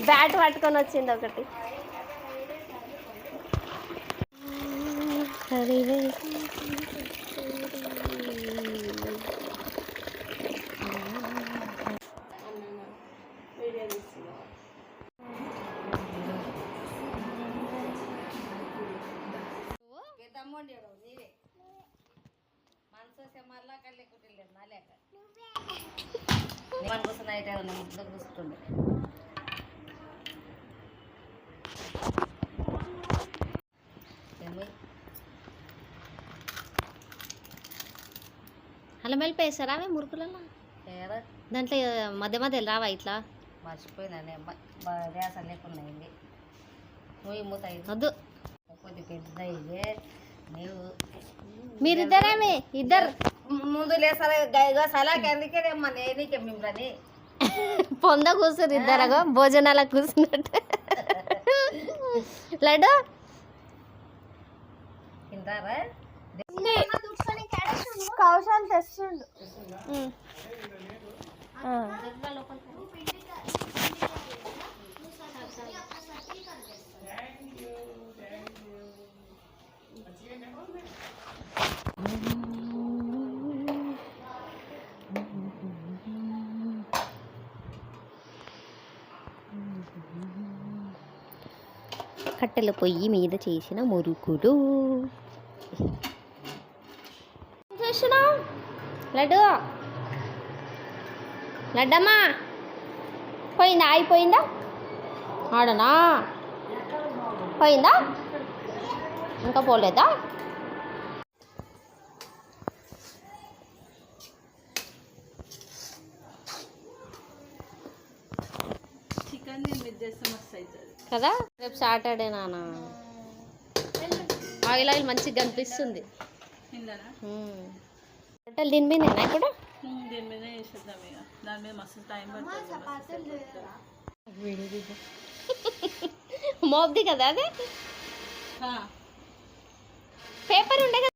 Bat పట్టుకొని వచ్చింది ఒకటి. అల్లం వెల్లిపాయ వేస్తారా అవి మురుకులలో? దాంట్లో మధ్య మధ్యలో రావా ఇట్లా? మర్చిపోయిందండి రేసలు లేకున్నాయి. మూత వద్దు, కొద్ది పెద్ద ఇదే. మీరిద్దరేమి ఇద్దరు ముందు లేసా సలాకి అందుకే రేమ్మా నీకే మిమ్మల్ని పొంద కూర్చురు ఇద్దరగో భోజనాలకు కూర్చున్నట్టు. లడ్డు తింటారా? కౌశాలు తెస్తుండు. కట్టెల పొయ్యి మీద చేసిన మురుకులు చేస్తున్నావు. లడ్డు లడ్డమ్మా పోయిందా? అయిపోయిందా? ఆడనా పోయిందా? ఇంకా పోలేదా? చికెన్ కదా. రేపు సాటర్డే నానా. ఆయిల్ ఆయిల్ మంచిగా కనిపిస్తుంది. రొట్టెలు దీని మీదేనా ఇప్పుడు? దీని మీద వేసేద్దాం ఇక. దాని మీద మస్తు టైం పడుతుంది. మోబ్ది కదా అది. పేపర్ ఉండే కదా.